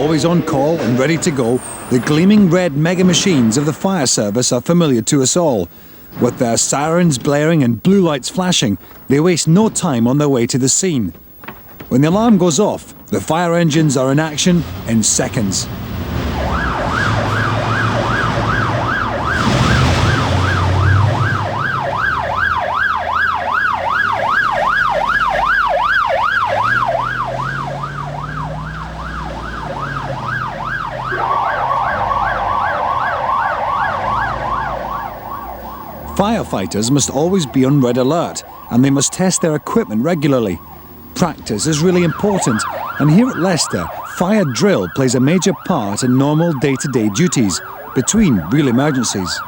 Always on call and ready to go, the gleaming red mega machines of the fire service are familiar to us all. With their sirens blaring and blue lights flashing, they waste no time on their way to the scene. When the alarm goes off, the fire engines are in action in seconds. Firefighters must always be on red alert, and they must test their equipment regularly. Practice is really important, and here at Leicester, fire drill plays a major part in normal day-to-day duties between real emergencies.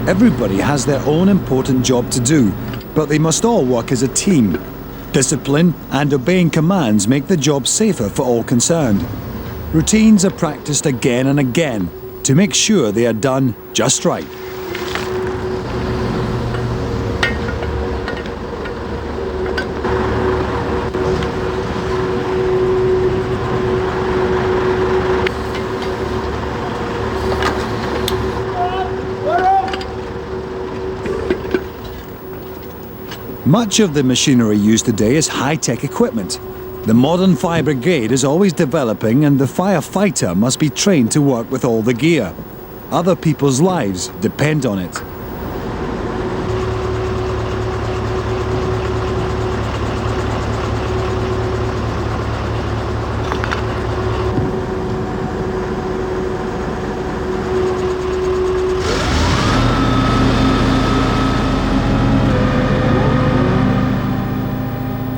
Everybody has their own important job to do, but they must all work as a team. Discipline and obeying commands make the job safer for all concerned. Routines are practiced again and again to make sure they are done just right. Much of the machinery used today is high-tech equipment. The modern fire brigade is always developing, and the firefighter must be trained to work with all the gear. Other people's lives depend on it.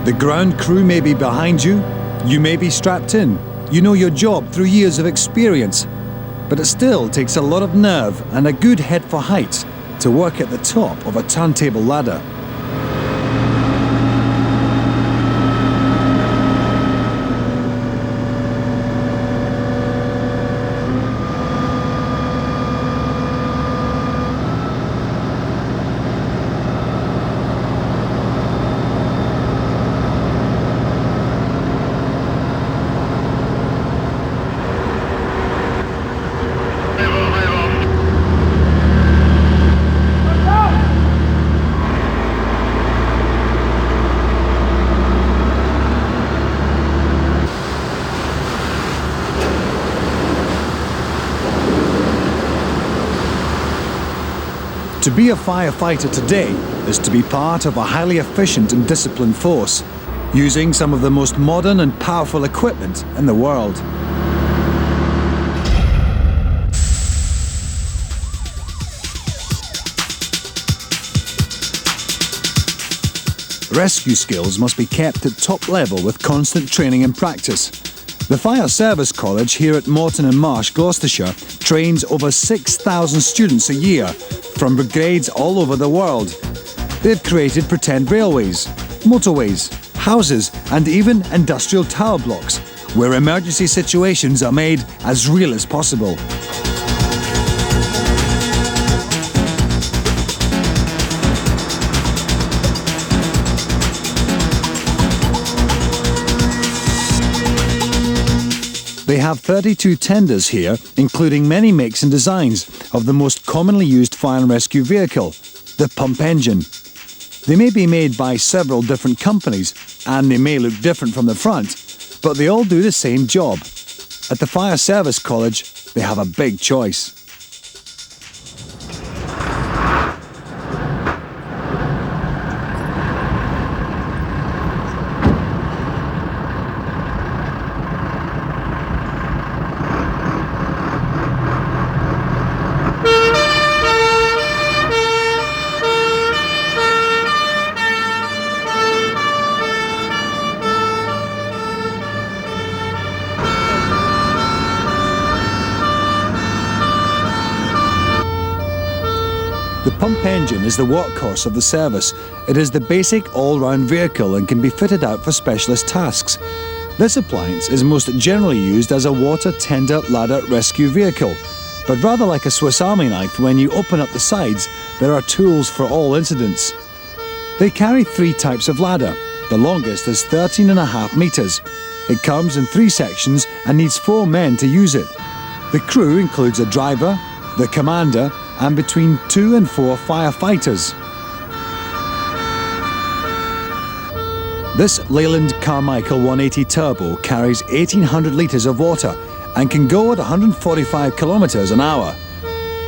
The ground crew may be behind you, you may be strapped in, you know your job through years of experience, but it still takes a lot of nerve and a good head for height to work at the top of a turntable ladder. To be a firefighter today is to be part of a highly efficient and disciplined force, using some of the most modern and powerful equipment in the world. Rescue skills must be kept at top level with constant training and practice. The Fire Service College here at Moreton and Marsh, Gloucestershire, trains over 6,000 students a year from brigades all over the world. They've created pretend railways, motorways, houses, and even industrial tower blocks, where emergency situations are made as real as possible. They have 32 tenders here, including many makes and designs of the most commonly used fire and rescue vehicle, the pump engine. They may be made by several different companies, and they may look different from the front, but they all do the same job. At the Fire Service College, they have a big choice. The pump engine is the workhorse of the service. It is the basic all-round vehicle and can be fitted out for specialist tasks. This appliance is most generally used as a water tender ladder rescue vehicle, but rather like a Swiss Army knife, when you open up the sides, there are tools for all incidents. They carry 3 types of ladder. The longest is 13.5 metres. It comes in 3 sections and needs 4 men to use it. The crew includes a driver, the commander, and between 2 and 4 firefighters. This Leyland Carmichael 180 Turbo carries 1,800 litres of water and can go at 145 kilometres an hour.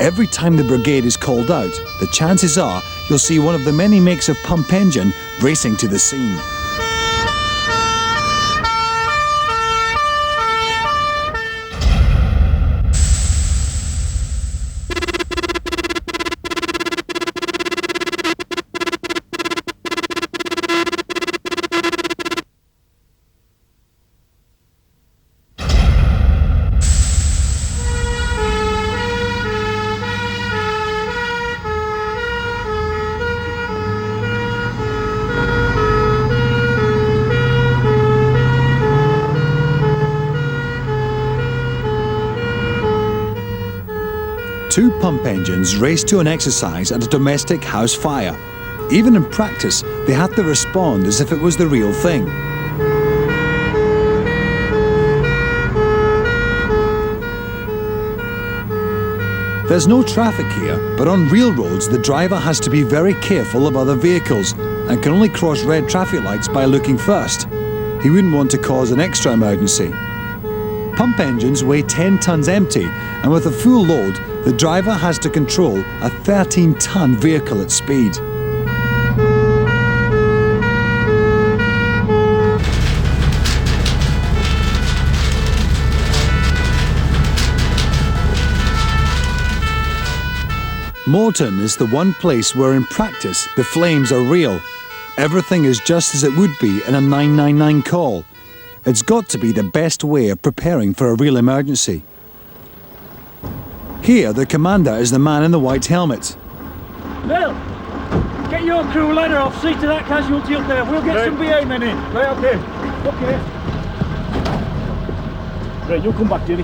Every time the brigade is called out, the chances are you'll see one of the many makes of pump engine racing to the scene. Two pump engines race to an exercise at a domestic house fire. Even in practice, they have to respond as if it was the real thing. There's no traffic here, but on real roads the driver has to be very careful of other vehicles and can only cross red traffic lights by looking first. He wouldn't want to cause an extra emergency. Pump engines weigh 10 tonnes empty, and with a full load, the driver has to control a 13-tonne vehicle at speed. Moreton is the one place where in practice the flames are real. Everything is just as it would be in a 999 call. It's got to be the best way of preparing for a real emergency. Here, the commander is the man in the white helmet. Bill, get your crew ladder off, see to that casualty up there. We'll get some BA men in. Right, okay. Okay. Right, you'll come back, Jerry.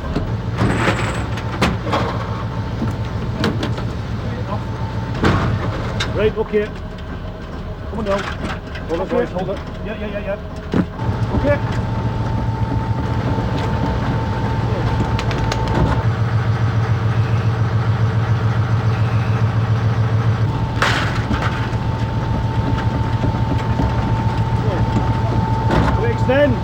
Right, okay. Come on down. Hold it, boys, hold it. Yeah. Okay. Extend.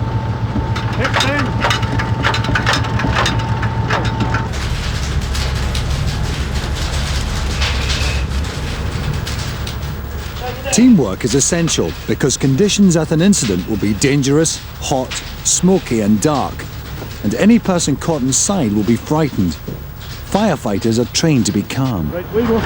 Teamwork is essential because conditions at an incident will be dangerous, hot, smoky and dark, and any person caught inside will be frightened. Firefighters are trained to be calm. Right, we go.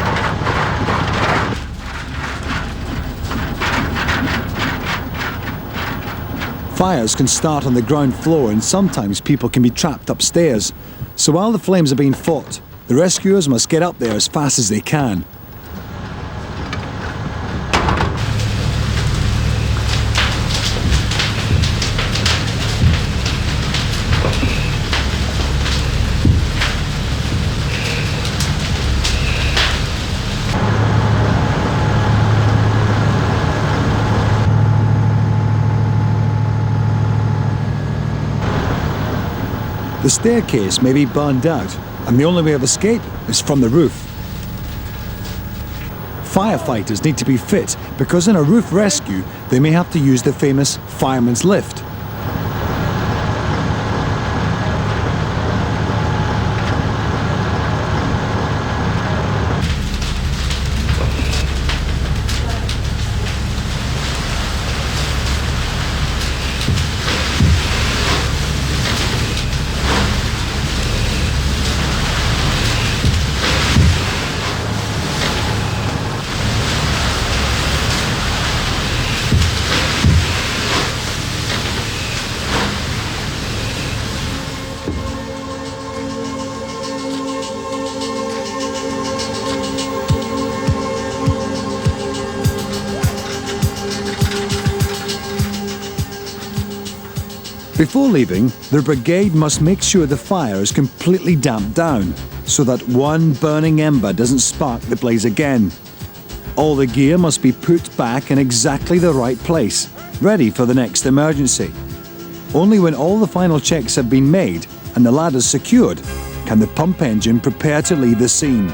Fires can start on the ground floor and sometimes people can be trapped upstairs. So while the flames are being fought, the rescuers must get up there as fast as they can. The staircase may be burned out, and the only way of escape is from the roof. Firefighters need to be fit because in a roof rescue, they may have to use the famous fireman's lift. Before leaving, the brigade must make sure the fire is completely damped down so that one burning ember doesn't spark the blaze again. All the gear must be put back in exactly the right place, ready for the next emergency. Only when all the final checks have been made and the ladders secured can the pump engine prepare to leave the scene.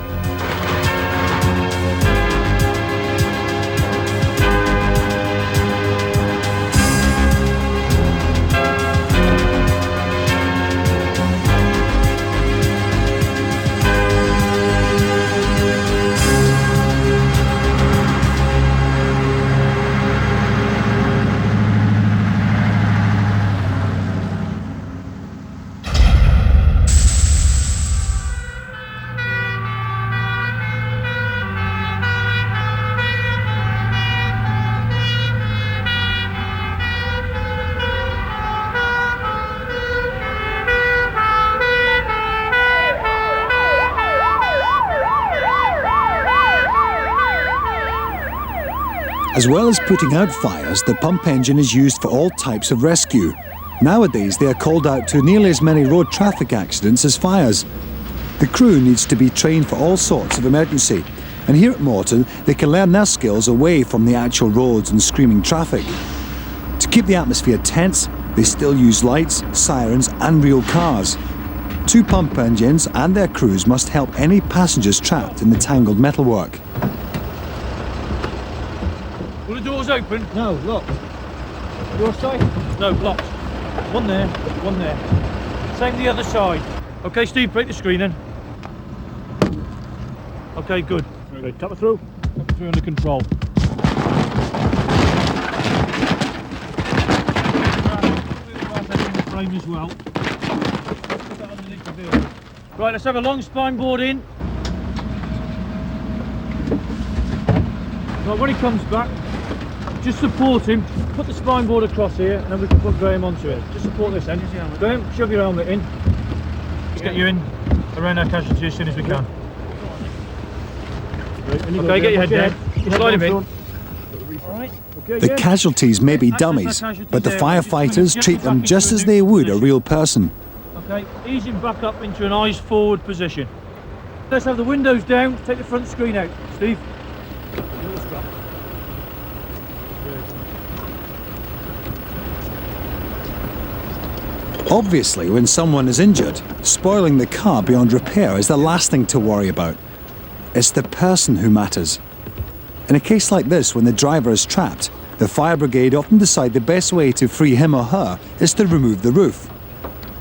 As well as putting out fires, the pump engine is used for all types of rescue. Nowadays, they are called out to nearly as many road traffic accidents as fires. The crew needs to be trained for all sorts of emergency, and here at Moreton, they can learn their skills away from the actual roads and screaming traffic. To keep the atmosphere tense, they still use lights, sirens, and real cars. 2 pump engines and their crews must help any passengers trapped in the tangled metalwork. Will the doors open? No, locked. Your side? No, locked. One there, one there. Same the other side. Okay, Steve, break the screen in. Okay, good. Okay, tap it through. Tap it through under control. Frame as well. Right, let's have a long spine board in. Right, when he comes back, just support him, put the spine board across here, and then we can put Graham onto it. Just support this end. Graham, shove your helmet in. Let's get you in around our casualty as soon as we can. Okay, get your head down. Slide him in. Alright. The casualties may be dummies, but the firefighters treat them just as they would a real person. Okay, ease him back up into an eyes forward position. Let's have the windows down, take the front screen out. Steve. Obviously, when someone is injured, spoiling the car beyond repair is the last thing to worry about. It's the person who matters. In a case like this, when the driver is trapped, the fire brigade often decide the best way to free him or her is to remove the roof.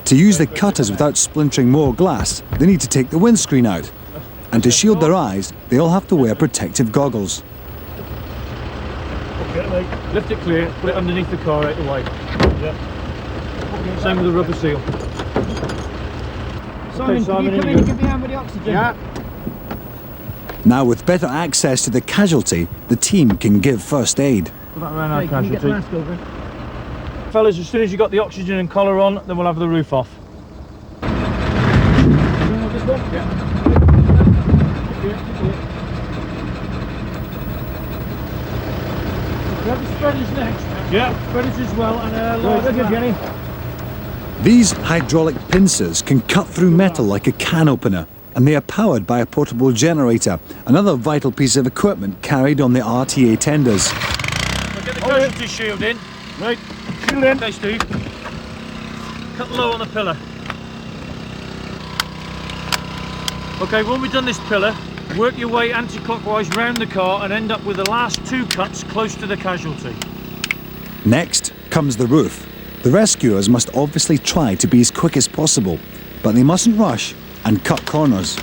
To use the cutters without splintering more glass, they need to take the windscreen out. And to shield their eyes, they all have to wear protective goggles. Okay, lift it clear, put it underneath the car out the way. Yeah. Same with the rubber seal. Simon, can you come in and give me a hand with the oxygen? Yeah. Now, with better access to the casualty, the team can give first aid. Put that around our casualty. Fellas, as soon as you got the oxygen and collar on, then we'll have the roof off. Grab the spreaders next. Yeah. Spreaders as well, and Jenny. These hydraulic pincers can cut through metal like a can opener, and they are powered by a portable generator, another vital piece of equipment carried on the RTA tenders. We'll get the casualty shield in. Right, shield in. Okay, Steve. Cut low on the pillar. Okay, when we've done this pillar, work your way anti-clockwise round the car and end up with the last 2 cuts close to the casualty. Next comes the roof. The rescuers must obviously try to be as quick as possible, but they mustn't rush and cut corners.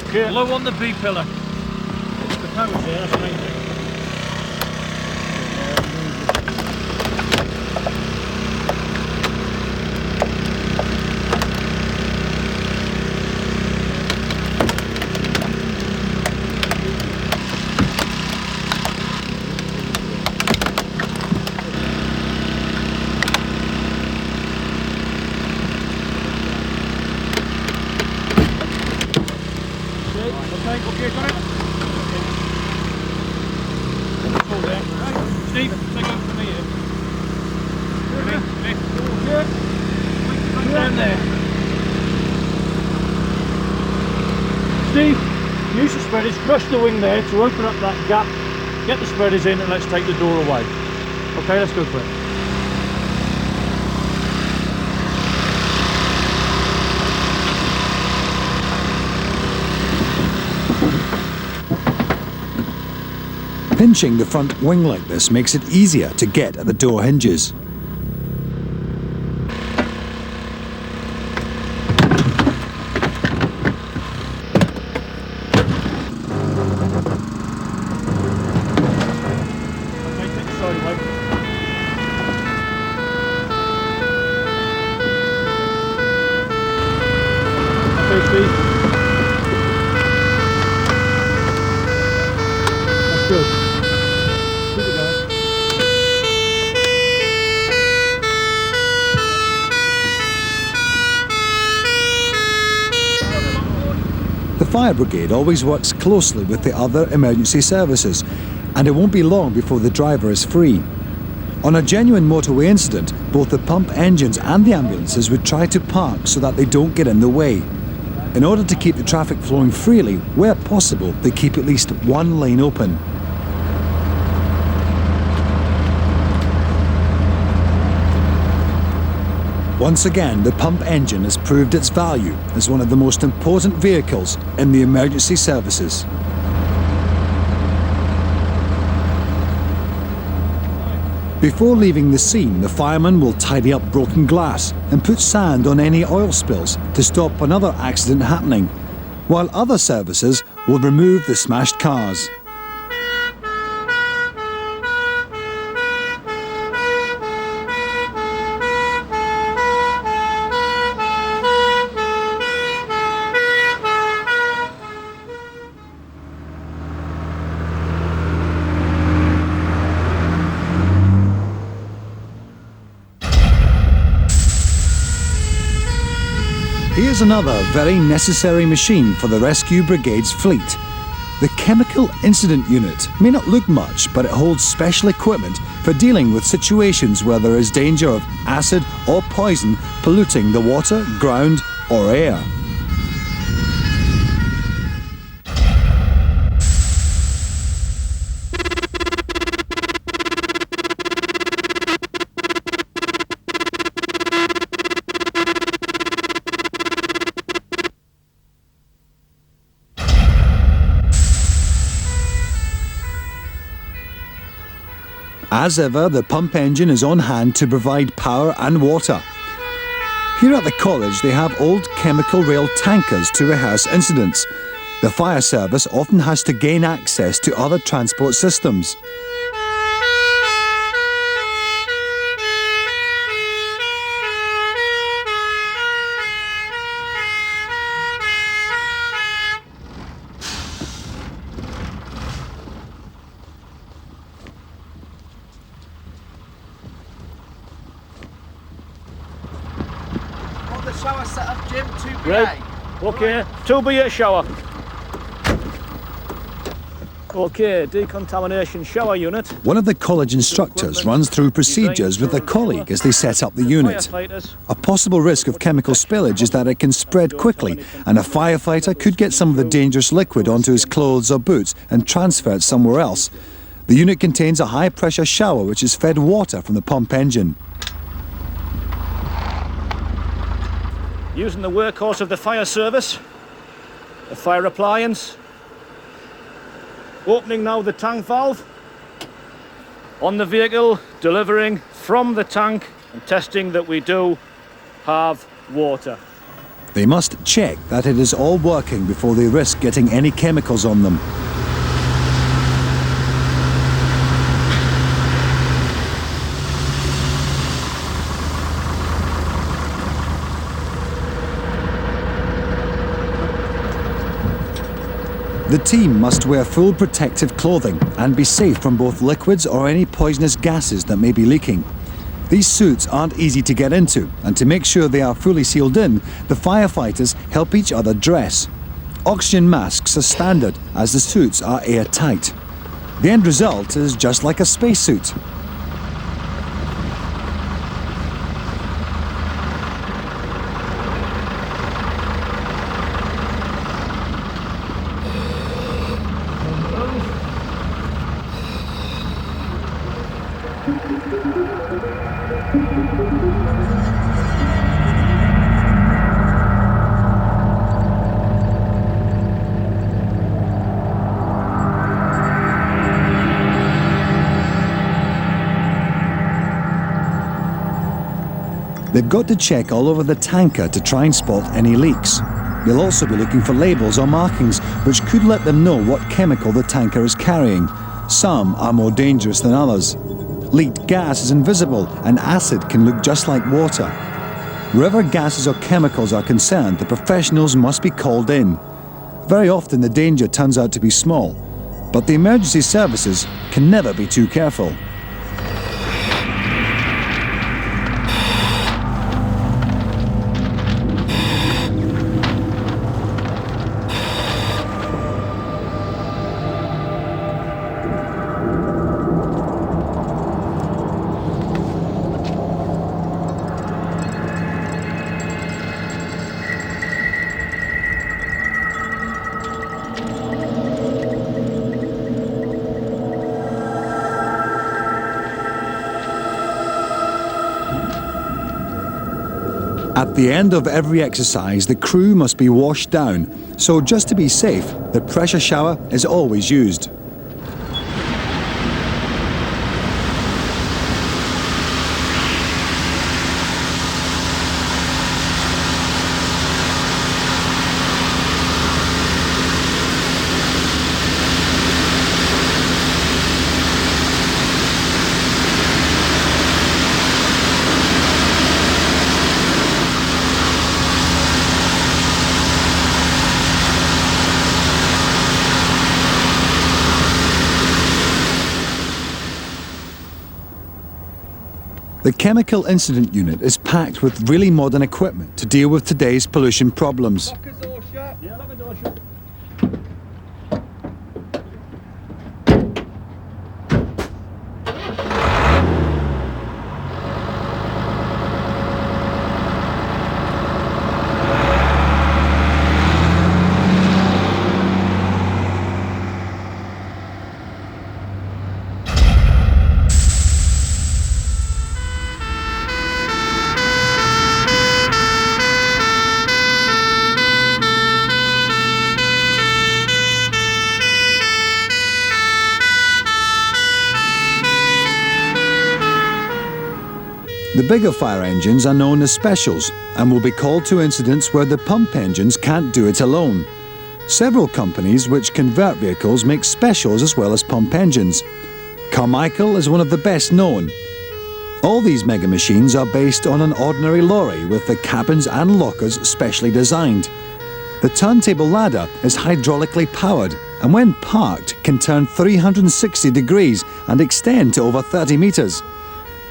Okay. Low on the B pillar. The power's there, that's the main thing. Okay, got it. Hold there. Steve, take over from me here. Come down there. Steve, use the spreaders, crush the wing there to open up that gap. Get the spreaders in and let's take the door away. Okay, let's go for it. Pinching the front wing like this makes it easier to get at the door hinges. Okay, take the side away. Okay, Steve. That's good. Keep it going. The fire brigade always works closely with the other emergency services, and it won't be long before the driver is free. On a genuine motorway incident, both the pump engines and the ambulances would try to park so that they don't get in the way. In order to keep the traffic flowing freely, where possible, they keep at least one lane open. Once again, the pump engine has proved its value as one of the most important vehicles in the emergency services. Before leaving the scene, the fireman will tidy up broken glass and put sand on any oil spills to stop another accident happening, while other services will remove the smashed cars. Here's another very necessary machine for the rescue brigade's fleet. The Chemical Incident Unit may not look much, but it holds special equipment for dealing with situations where there is danger of acid or poison polluting the water, ground, or air. As ever, the pump engine is on hand to provide power and water. Here at the college, they have old chemical rail tankers to rehearse incidents. The fire service often has to gain access to other transport systems. Shower set up, Jim, 2BA. Right. Okay, 2BA shower. Okay, decontamination shower unit. One of the college instructors runs through procedures with a colleague as they set up the unit. A possible risk of chemical spillage is that it can spread quickly, and a firefighter could get some of the dangerous liquid onto his clothes or boots and transfer it somewhere else. The unit contains a high-pressure shower which is fed water from the pump engine. Using the workhorse of the fire service, the fire appliance. Opening now the tank valve. On the vehicle, delivering from the tank and testing that we do have water. They must check that it is all working before they risk getting any chemicals on them. The team must wear full protective clothing and be safe from both liquids or any poisonous gases that may be leaking. These suits aren't easy to get into, and to make sure they are fully sealed in, the firefighters help each other dress. Oxygen masks are standard, as the suits are airtight. The end result is just like a spacesuit. They've got to check all over the tanker to try and spot any leaks. They'll also be looking for labels or markings which could let them know what chemical the tanker is carrying. Some are more dangerous than others. Leaked gas is invisible and acid can look just like water. Wherever gases or chemicals are concerned, the professionals must be called in. Very often the danger turns out to be small, but the emergency services can never be too careful. At the end of every exercise, the crew must be washed down, so just to be safe, the pressure shower is always used. The Chemical Incident Unit is packed with really modern equipment to deal with today's pollution problems. The bigger fire engines are known as specials and will be called to incidents where the pump engines can't do it alone. Several companies which convert vehicles make specials as well as pump engines. Carmichael is one of the best known. All these mega machines are based on an ordinary lorry with the cabins and lockers specially designed. The turntable ladder is hydraulically powered and when parked can turn 360 degrees and extend to over 30 meters.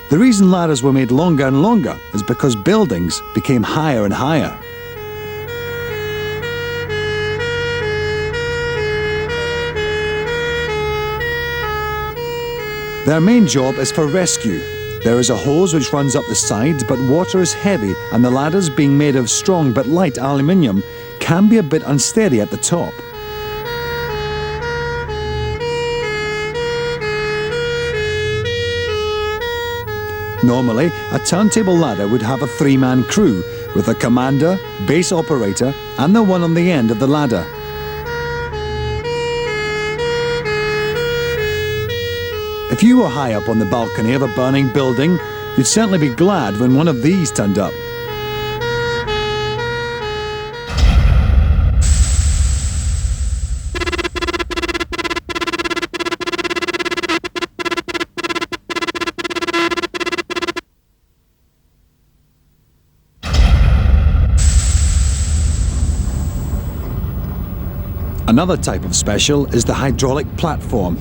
The reason ladders were made longer and longer is because buildings became higher and higher. Their main job is for rescue. There is a hose which runs up the side, but water is heavy and the ladders, being made of strong but light aluminium, can be a bit unsteady at the top. Normally, a turntable ladder would have a three-man crew, with a commander, base operator, and the one on the end of the ladder. If you were high up on the balcony of a burning building, you'd certainly be glad when one of these turned up. Another type of special is the hydraulic platform.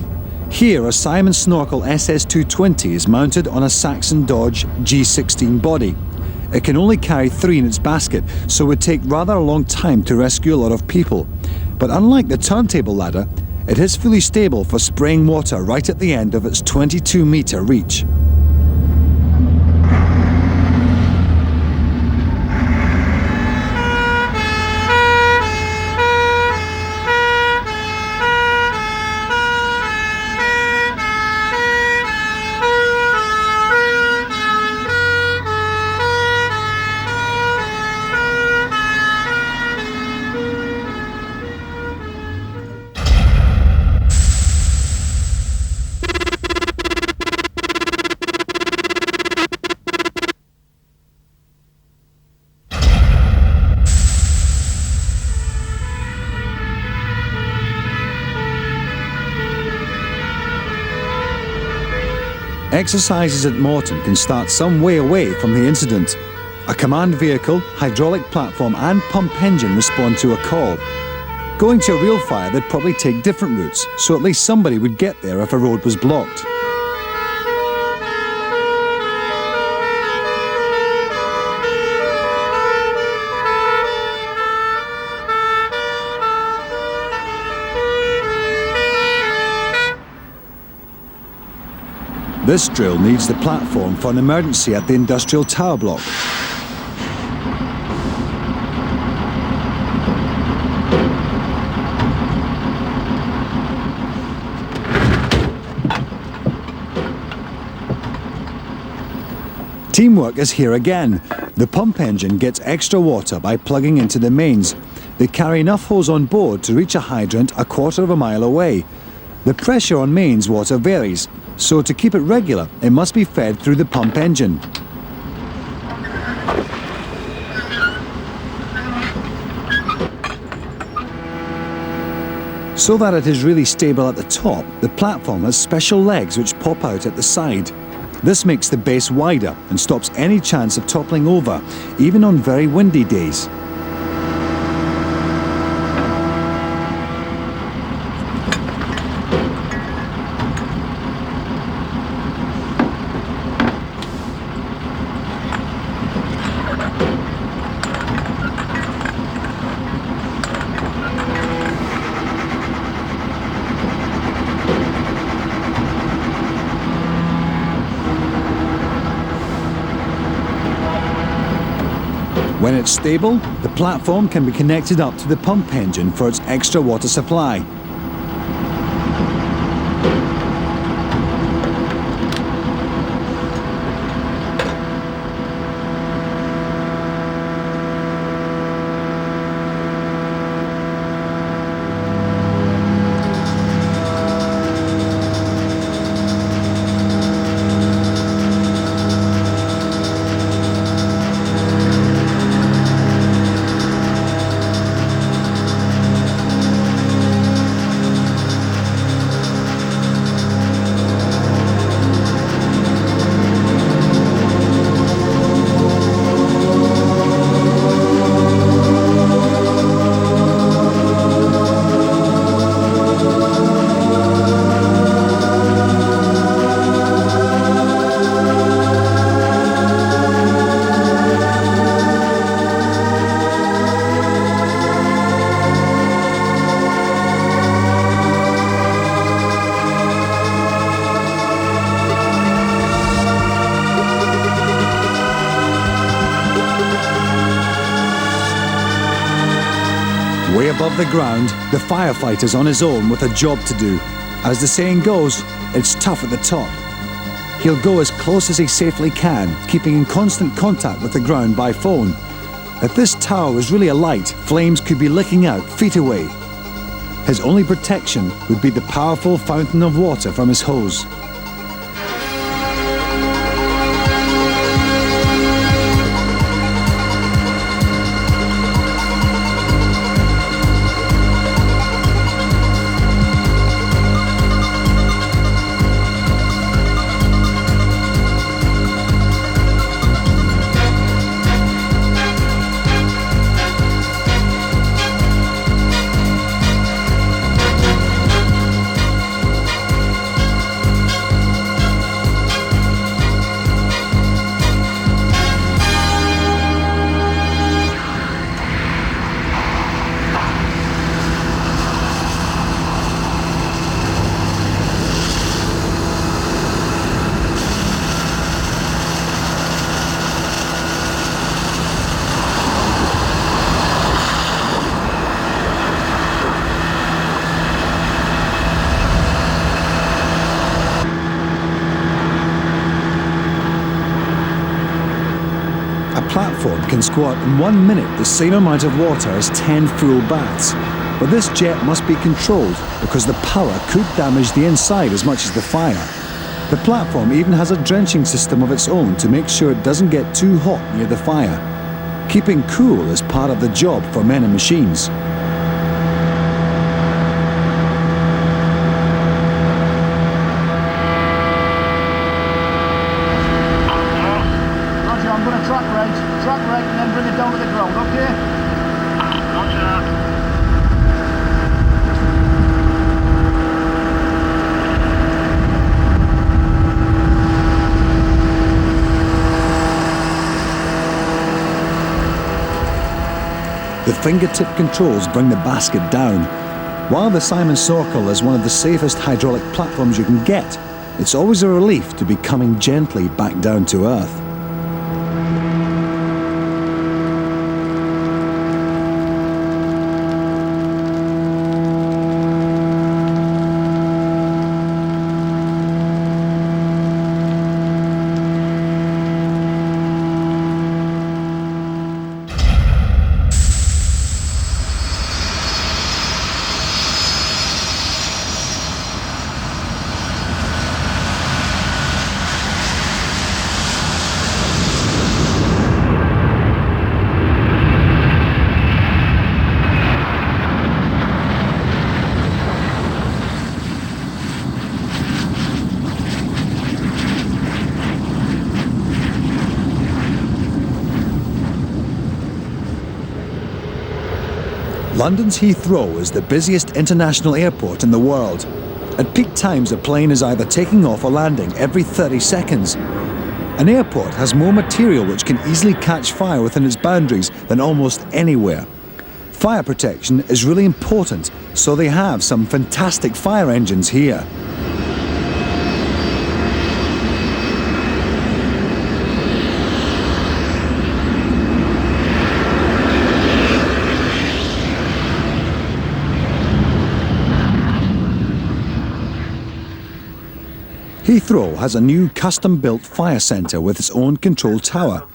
Here, a Simon Snorkel SS220 is mounted on a Saxon Dodge G16 body. It can only carry 3 in its basket, so it would take rather a long time to rescue a lot of people. But unlike the turntable ladder, it is fully stable for spraying water right at the end of its 22-metre reach. Exercises at Moreton can start some way away from the incident. A command vehicle, hydraulic platform and pump engine respond to a call. Going to a real fire, they'd probably take different routes, so at least somebody would get there if a road was blocked. This drill needs the platform for an emergency at the industrial tower block. Teamwork is here again. The pump engine gets extra water by plugging into the mains. They carry enough hose on board to reach a hydrant a quarter of a mile away. The pressure on mains water varies, so to keep it regular, it must be fed through the pump engine. So that it is really stable at the top, the platform has special legs which pop out at the side. This makes the base wider and stops any chance of toppling over, even on very windy days. When it's stable, the platform can be connected up to the pump engine for its extra water supply. Way above the ground, the firefighter's on his own with a job to do. As the saying goes, it's tough at the top. He'll go as close as he safely can, keeping in constant contact with the ground by phone. If this tower was really alight, flames could be licking out feet away. His only protection would be the powerful fountain of water from his hose. platform can squat in 1 minute the same amount of water as 10 full baths. But this jet must be controlled because the power could damage the inside as much as the fire. The platform even has a drenching system of its own to make sure it doesn't get too hot near the fire. Keeping cool is part of the job for men and machines. Roger, I'm going to track rate and then bring it down to the ground, okay? Roger. The fingertip controls bring the basket down. While the Simon Sorkel is one of the safest hydraulic platforms you can get, it's always a relief to be coming gently back down to earth. London's Heathrow is the busiest international airport in the world. At peak times, a plane is either taking off or landing every 30 seconds. An airport has more material which can easily catch fire within its boundaries than almost anywhere. Fire protection is really important, so they have some fantastic fire engines here. Heathrow has a new custom-built fire centre with its own control tower.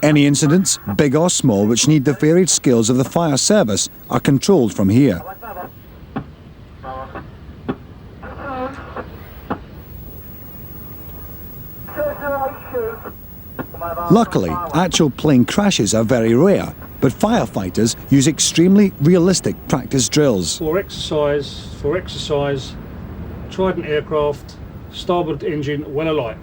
Any incidents, big or small, which need the varied skills of the fire service are controlled from here. Luckily, actual plane crashes are very rare, but firefighters use extremely realistic practice drills. For exercise, Trident aircraft, starboard engine when alight.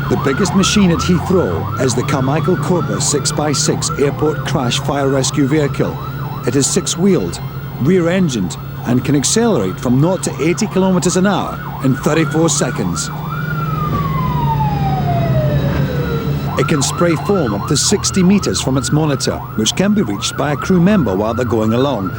The biggest machine at Heathrow is the Carmichael Cobra 6x6 Airport Crash Fire Rescue Vehicle. It is six-wheeled, rear-engined, and can accelerate from 0 to 80 kilometers an hour in 34 seconds. It can spray foam up to 60 metres from its monitor, which can be reached by a crew member while they're going along.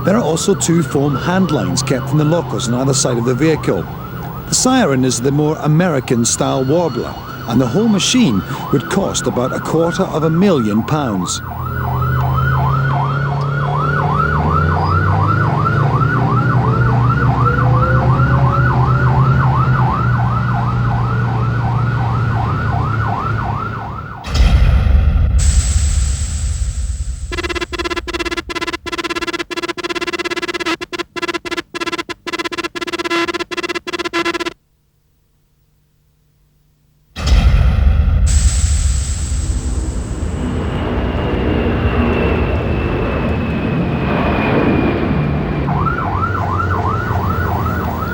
There are also 2 foam hand lines kept in the lockers on either side of the vehicle. The Siren is the more American-style warbler, and the whole machine would cost about £250,000.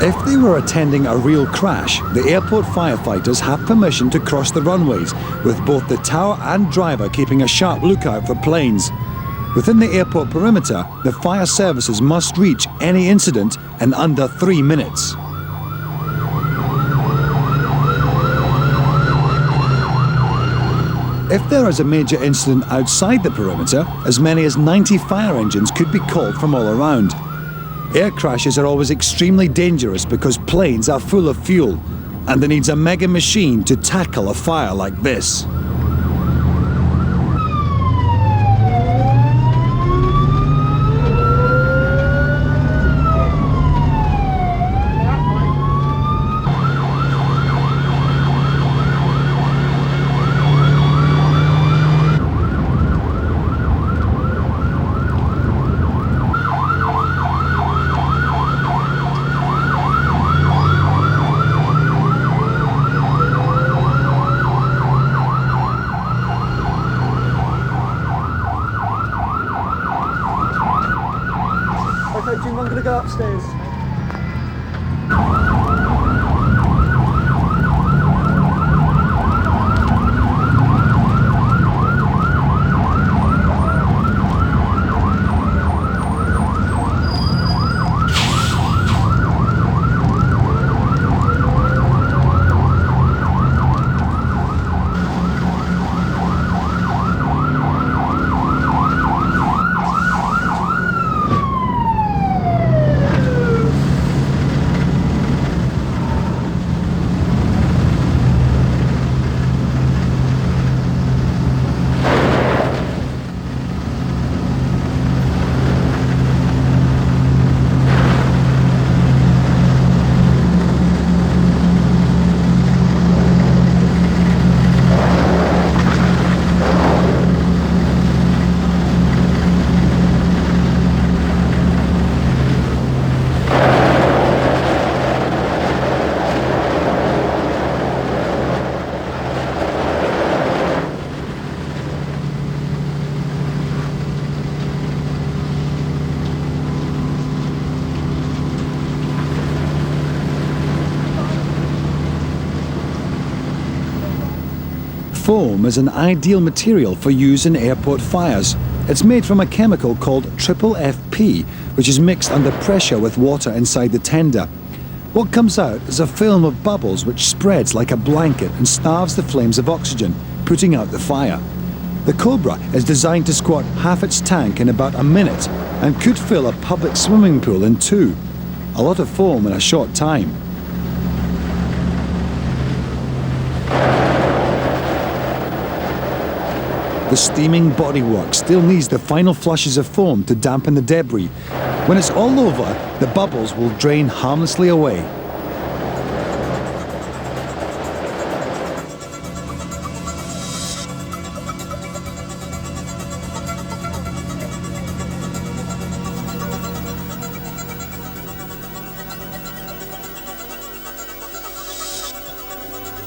If they were attending a real crash, the airport firefighters have permission to cross the runways, with both the tower and driver keeping a sharp lookout for planes. Within the airport perimeter, the fire services must reach any incident in under 3 minutes. If there is a major incident outside the perimeter, as many as 90 fire engines could be called from all around. Air crashes are always extremely dangerous because planes are full of fuel, and there needs a mega machine to tackle a fire like this. Okay, Jim, I'm going to go upstairs. Foam is an ideal material for use in airport fires. It's made from a chemical called triple FP, which is mixed under pressure with water inside the tender. What comes out is a film of bubbles which spreads like a blanket and starves the flames of oxygen, putting out the fire. The Cobra is designed to squat half its tank in about a minute and could fill a public swimming pool in 2. A lot of foam in a short time. The steaming bodywork still needs the final flushes of foam to dampen the debris. When it's all over, the bubbles will drain harmlessly away.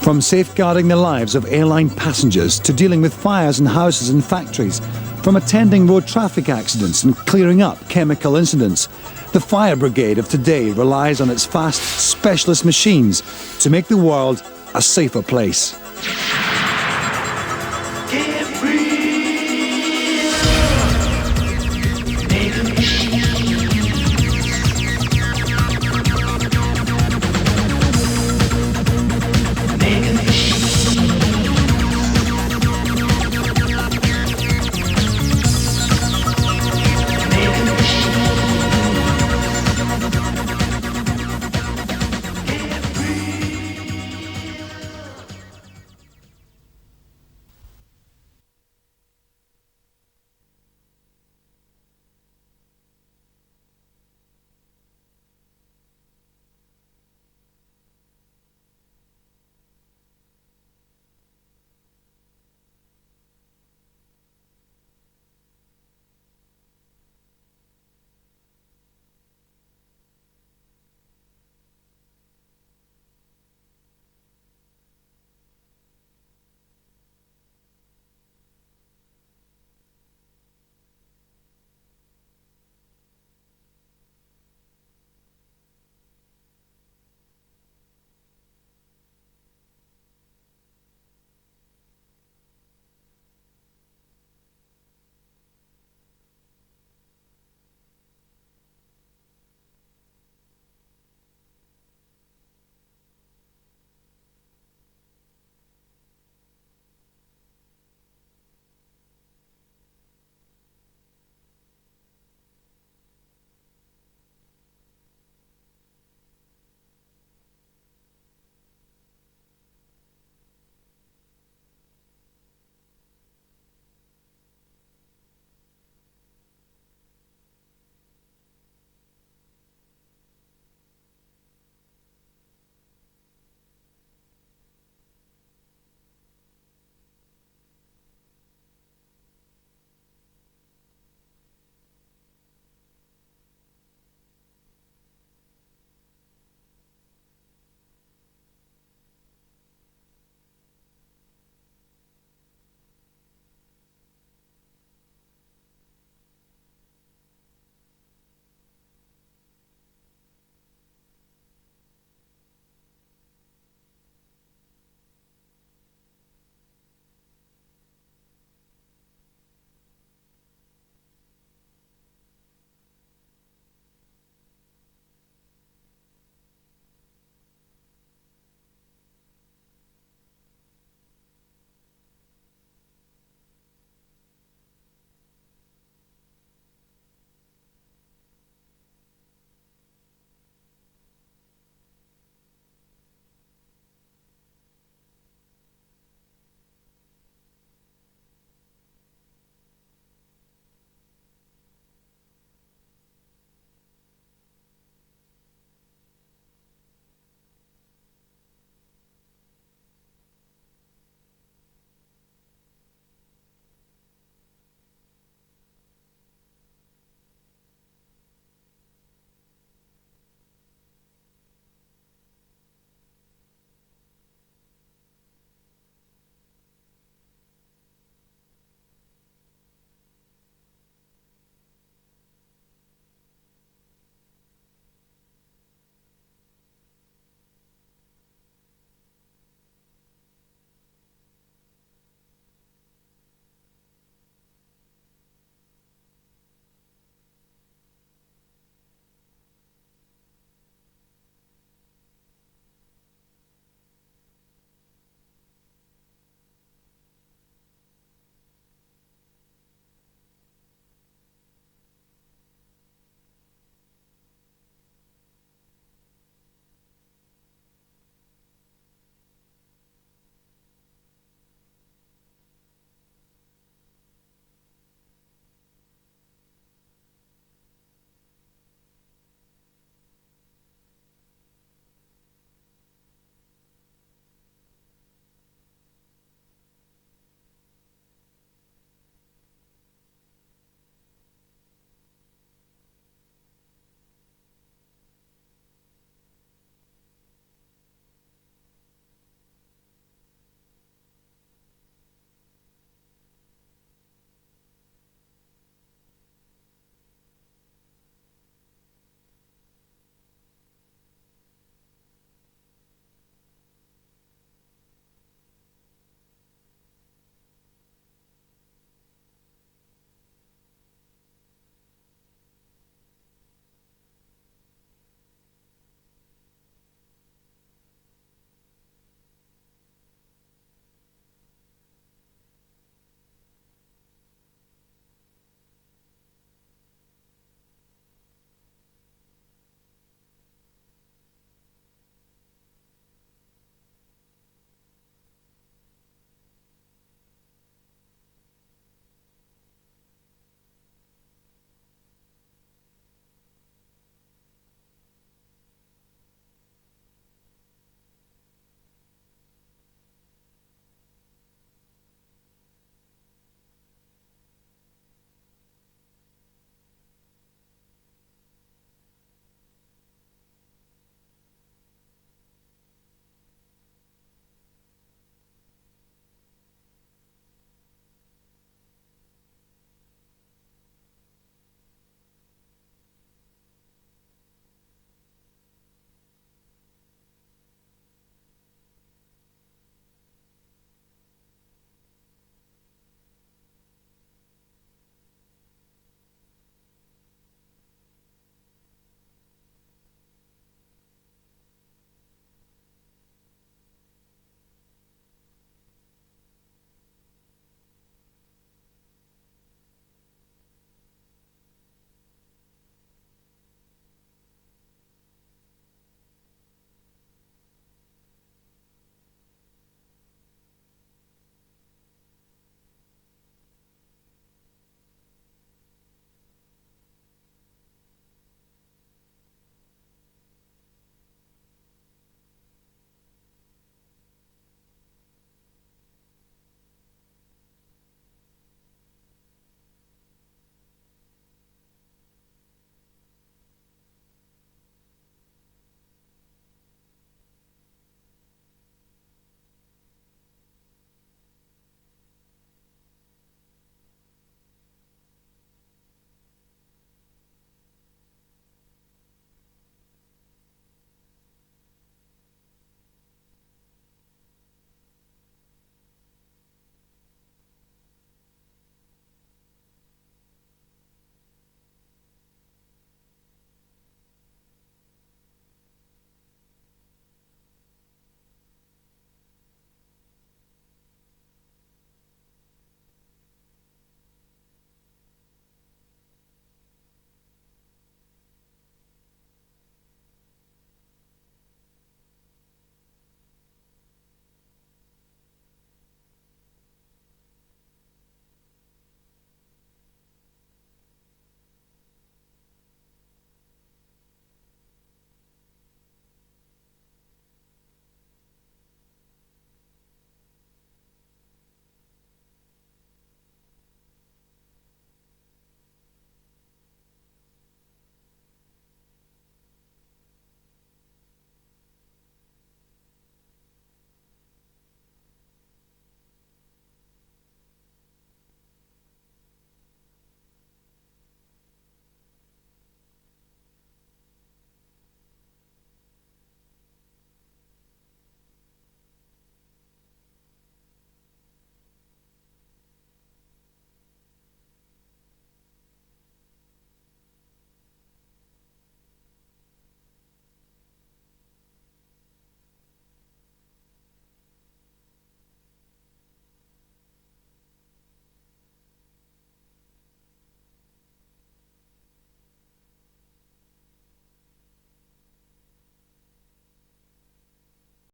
From safeguarding the lives of airline passengers to dealing with fires in houses and factories, from attending road traffic accidents and clearing up chemical incidents, the fire brigade of today relies on its fast, specialist machines to make the world a safer place.